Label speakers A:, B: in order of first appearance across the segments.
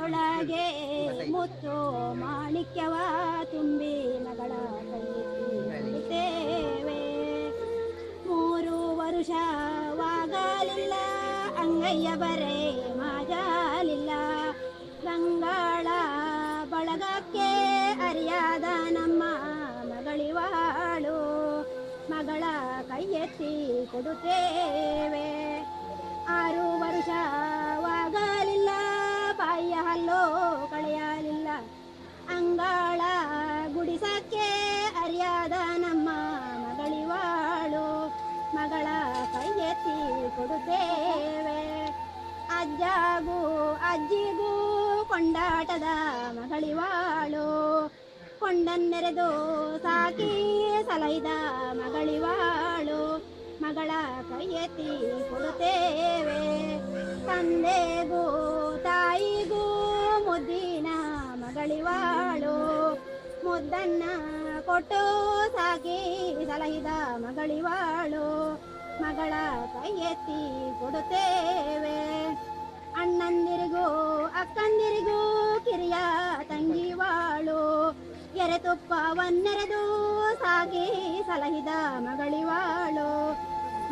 A: ಕೈಯೊಳಗೆ ಮುತ್ತು ಮಾಣಿಕ್ಯವ ತುಂಬಿ ಮಗಳ ಕೈಯಿಟ್ಟೇವೆ. 3 ವರುಷವಾಗಲಿಲ್ಲ ಅಂಗಯ್ಯ ಬರೇ ಮಾಜಾಲಿಲ್ಲ. ಗಂಗಾಳ ಬಳಗಕ್ಕೆ ಅರಿಯಾದ ನಮ್ಮ ಮಗಳಿವಾಳು, ಮಗಳ ಕೈ ಎತ್ತಿ ಕೊಡುತ್ತೇವೆ. 6 ವರುಷವಾಗಲಿಲ್ಲ ಬಾಯಿಯ ಹಲ್ಲೋ ಕಳೆಯಲಿಲ್ಲ. ಅಂಗಾಳ ಗುಡಿಸಕ್ಕೆ ಅರಿಯಾದ ನಮ್ಮ ಮಗಳಿವಾಳು, ಮಗಳ ಕೈ ಎತ್ತಿ ಕೊಡುತ್ತೇವೆ. ಅಜ್ಜಗೂ ಅಜ್ಜಿಗೂ ಕೊಂಡಾಟದ ಮಗಳಿವಾಳು, ಕೊಂಡನ್ನೆರೆದು ಸಾಕಿ ಸಲಹಿದ ಮಗಳಿವಾಳು, ಮಗಳ ಕೈ ಎತ್ತಿ ಕೊಡುತ್ತೇವೆ. ತಂದೆಗೂ ತಾಯಿಗೂ ಮುದ್ದಿನ ಮಗಳಿವಾಳು, ಮುದ್ದನ್ನ ಕೊಟ್ಟು ಸಾಕಿ ಸಲಹಿದ ಮಗಳಿವಾಳು, ಮಗಳ ಕೈ ಎತ್ತಿ ಕೊಡುತ್ತೇವೆ. ಅಣ್ಣಂದಿರಿಗೂ ಅಕ್ಕಂದಿರಿಗೂ ಕಿರಿಯ ತಂಗಿವಾಳು, ಎರೆತುಪ್ಪವನ್ನೆರೆದು ಸಾಕಿ ಸಲಹಿದ ಮಗಳಿವಾಳು,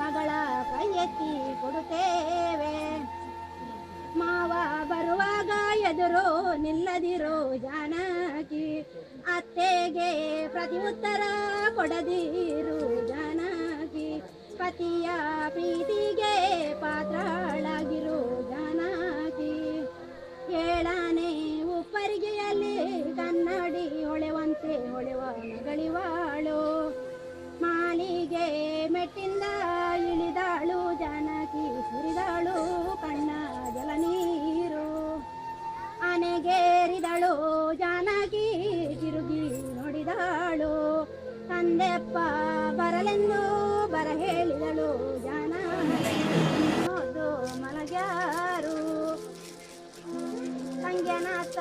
A: ಮಗಳ ಕೈ ಎತ್ತಿ ಕೊಡುತ್ತೇವೆ. ಮಾವ ಬರುವಾಗ ಎದುರು ನಿಲ್ಲದಿರು ಜಾನಕಿ, ಅತ್ತೆಗೆ ಪ್ರತಿ ಉತ್ತರ ಕೊಡದಿರು ಜಾನಕಿ, ಪತಿಯ ಪ್ರೀತಿಗೆ ಪಾತ್ರಳಾಗಿರು ಜಾನಕಿ. 7ನೇ ಉಪ್ಪರಿಗೆಯಲ್ಲಿ ಕನ್ನಡಿ ಹೊಳೆವಂತೆ ಹೊಳೆವ ಮಗಳಿವಾಳು, ಮಾಲಿಗೆ ಮೆಟ್ಟಿಂದ ಇಳಿದಾಳು ಜಾನಕಿ, ಸುರಿದಾಳು ಕಣ್ಣ ಜಲ ನೀರು. ಆನೆಗೇರಿದಳು ಜಾನಕಿ, ತಿರುಗಿ ನೋಡಿದಾಳು, ತಂದೆಪ್ಪ ಬರಲೆಂದು ಬರ ಹೇಳಿದಳು ಜಾನಕಿ. ಮಲಗ್ಯಾರು ಸಂಜ್ಞಾನಾಥ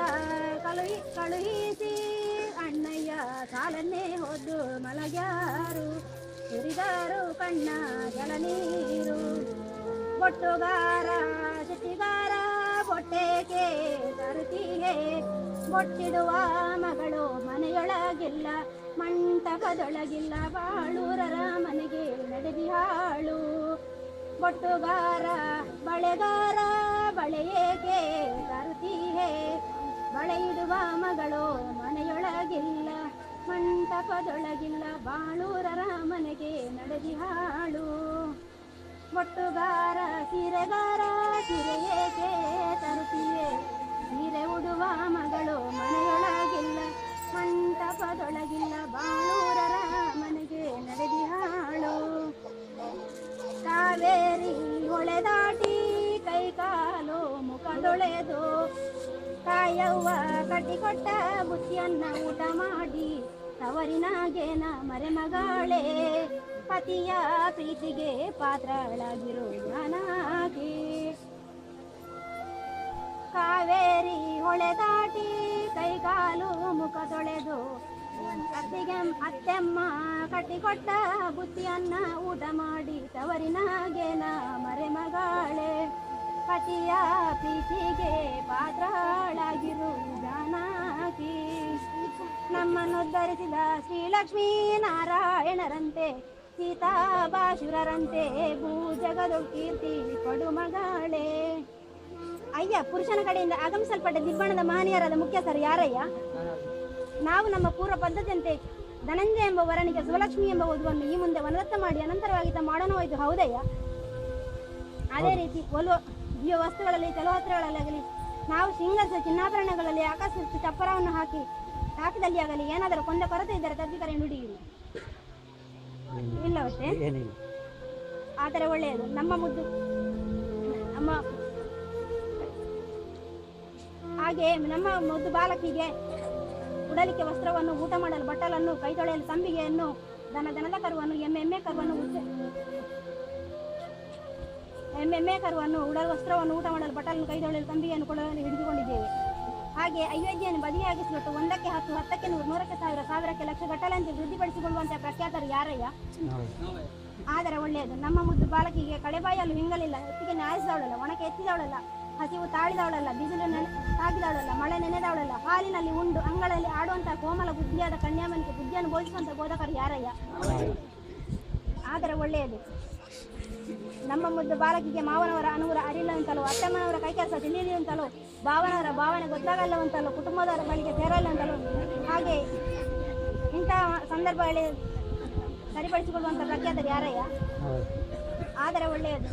A: ಕಳುಹಿಸಿ ಅಣ್ಣಯ್ಯ ಸಾಲನ್ನೇ ಹೋದು ಮಲಗ್ಯಾರು, ಸುರಿದಾರು ಕಣ್ಣ ಜಲ ನೀರು. ಬೊಟ್ಟುಗಾರ ಶೆಟ್ಟಿಗಾರ ಬೊಟ್ಟೆಗೆ ತರುತ್ತೀಯೇ, ಬೊಟ್ಟಿಡುವ ಮಗಳು ಮನೆಯೊಳಗಿಲ್ಲ ಮಂಟಪದೊಳಗಿಲ್ಲ, ಬಾಳೂರರ ಮನೆಗೆ ನಡೆದಿಹಾಳು. ಬೊಟ್ಟುಗಾರ ಬಳೆಗಾರ ಬಳೆಯೇಕೆ ತರುತ್ತೀಯೇ, ಬಳೆ ಇಡುವ ಮಗಳು ಮನೆಯೊಳಗಿಲ್ಲ ಮಂಟಪದೊಳಗಿಲ್ಲ, ಬಾಳೂರರ ಮನೆಗೆ ನಡೆದಿಹಾಳು. ಬೊಟ್ಟುಗಾರ ಸೀರೆಗಾರ ಸೀರೆಯೇಕೆ ತರುತ್ತೀಯೇ, ಸೀರೆ ಉಡುವ ಮಗಳು ಮನೆಯೊಳಗಿಲ್ಲ ಮಂಟಪದೊಳಗಿಲ್ಲ, ಬಾಳೂರರ ಮನೆಗೆ ನಡೆದಿಹಾಳು. ಕಾವೇರಿ ಹೊಳೆ ದಾಟಿ ಕೈ ಕಾಲು ಮುಖದೊಳೆದು, ಕಾಯವ್ವ ಕಟ್ಟಿಕೊಟ್ಟ ಬುತ್ತಿಯನ್ನ ಊಟ ಮಾಡಿ ತವರಿನಾಗೇನ ಮರೆಮಗಳೇ, ಪತಿಯ ಪ್ರೀತಿಗೆ ಪಾತ್ರಳಾಗಿರು ಜಾನಕಿ. ಕಾವೇರಿ ಹೊಳೆ ದಾಟಿ ಕೈ ಕಾಲು ಮುಖ ತೊಳೆದು, ಅತ್ತೆಮ್ಮ ಕಟ್ಟಿಕೊಟ್ಟ ಬುತ್ತಿಯನ್ನ ಊಟ ಮಾಡಿ ತವರಿನಾಗೇನ ಮರೆಮಗಳೇ, ಪತಿಯ ಪ್ರೀತಿಗೆ ಪಾತ್ರಳಾಗಿರು ಜಾನಕಿ. ನಮ್ಮನ್ನುದ್ಧರಿಸಿದ ಶ್ರೀಲಕ್ಷ್ಮೀ ನಾರಾಯಣರಂತೆ, ಸೀತಾಬಾಸುರರಂತೆ ಭೂಜಗದೊಳು ಕೀರ್ತಿ ಕೊಡು ಮಗಳೇ. ಅಯ್ಯ, ಪುರುಷನ ಕಡೆಯಿಂದ ಆಗಮಿಸಲ್ಪಟ್ಟ ದಿಬ್ಬಣದ ಮಹನೀಯರಾದ ಮುಖ್ಯಸ್ಥರು ಯಾರಯ್ಯ? ನಾವು ನಮ್ಮ ಪೂರ್ವ ಪದ್ಧತಿಯಂತೆ ಧನಂಜಯ ಎಂಬ ವರನಿಗೆ ಸುಲಕ್ಷ್ಮಿ ಎಂಬ ವಧುವನ್ನು ಈ ಮುಂದೆ ವನದತ್ತ ಮಾಡಿ ಅನಂತರವಾಗಿ ಮಾಡೋಣವಾಯಿತು, ಹೌದಯ್ಯ? ಅದೇ ರೀತಿ ಒಲುವ ದಿವ್ಯ ವಸ್ತುಗಳಲ್ಲಿ ಚಲೋವಸ್ತ್ರಗಳಲ್ಲಾಗಲಿ, ನಾವು ಶೃಂಗರಿಸಿದ ಚಿನ್ನಾಭರಣಗಳಲ್ಲಿ ಆಕರ್ಷಿಸಿ ಚಪ್ಪರವನ್ನು ಹಾಕಿದಲ್ಲಿ ಆಗಲಿ ಏನಾದರೂ ಕೊಂದ ಕೊರತೆ ಇದ್ದರೆ ತದ್ವಿಕರೆ ನುಡಿಯಿರಿ. ಇಲ್ಲವಷ್ಟೇ ಆದರೆ ಒಳ್ಳೆಯದು. ನಮ್ಮ ಮುದ್ದು ನಮ್ಮ ಹಾಗೆ ನಮ್ಮ ಮುದ್ದು ಬಾಲಕಿಗೆ ಉಡಲಿಕ್ಕೆ ವಸ್ತ್ರವನ್ನು, ಊಟ ಮಾಡಲು ಬಟ್ಟಲನ್ನು, ಕೈ ತೊಳೆಯಲು ತಂಬಿಗೆಯನ್ನು, ದನದ ಕರುವನ್ನು, ಎಮ್ಮೆ ಕರುವನ್ನು, ಉಡಲು ವಸ್ತ್ರವನ್ನು, ಊಟ ಮಾಡಲು ಬಟ್ಟಲನ್ನು, ಕೈ ತೊಳೆಯಲು ತಂಬಿಗೆಯನ್ನು ಕೊಡಲು ಹಿಡಿದುಕೊಂಡಿದ್ದೇವೆ. ಹಾಗೆ ಅಯೋಧ್ಯೆಯನ್ನು ಬದಿಯಾಗಿಸಿಬಿಟ್ಟು 1ಕ್ಕೆ 10, 10ಕ್ಕೆ 100, 100ಕ್ಕೆ 1000, 1000ಕ್ಕೆ ಲಕ್ಷ ಗಟ್ಟಲೆಂತೆ ವೃದ್ಧಿಪಡಿಸಿಕೊಳ್ಳುವಂತಹ ಪ್ರಖ್ಯಾತರು ಯಾರಯ್ಯ? ಆದರೆ ಒಳ್ಳೆಯದು. ನಮ್ಮ ಮುದ್ದು ಬಾಲಕಿಗೆ ಕಳೆಬಾಯಲು ಹಿಂಗಲಿಲ್ಲ, ಹೊತ್ತಿಗೆ ನ್ಯಾಯಿಸಿದವಳಲ್ಲ, ಒಣಕೆ ಎತ್ತಿದವಳಲ್ಲ, ಹಸಿವು ತಾಳಿದವಳಲ್ಲ, ಬಿಸಿಲು ತಾಗಿದವಳಲ್ಲ, ಒಳ ನೆನೆದವಳಲ್ಲ, ಹಾಲಿನಲ್ಲಿ ಉಂಡು ಅಂಗಳಲ್ಲಿ ಆಡುವಂತಹ ಕೋಮಲ ಬುದ್ಧಿಯಾದ ಕನ್ಯಾಮನಿಗೆ ಬುದ್ಧಿಯನ್ನು ಬೋಧಿಸುವಂತ ಬೋಧಕರು ಯಾರಯ್ಯ? ಆದರೆ ಒಳ್ಳೆಯದು. ನಮ್ಮ ಮುದ್ದು ಬಾಲಕಿಗೆ ಮಾವನವರ ಅನುಗುರ ಅರಿಲ್ಲ ಅಂತಲೋ, ಅತ್ತಮ್ಮನವರ ಕೈ ಕೆಲಸ ತಿಳಿಯಲಿ ಅಂತಲೋ, ಭಾವನವರ ಭಾವನೆ ಗೊತ್ತಾಗಲ್ಲ ಅಂತಲೋ, ಕುಟುಂಬದವರ ಬಳಿಗೆ ಸೇರಲ್ಲ ಅಂತಲೋ, ಹಾಗೆ ಇಂತಹ ಸಂದರ್ಭಗಳಲ್ಲಿ ಸರಿಪಡಿಸಿಕೊಳ್ಳುವಂಥ ಪ್ರಖ್ಯಾತರು ಯಾರಯ್ಯ? ಆದರೆ ಒಳ್ಳೆಯದು.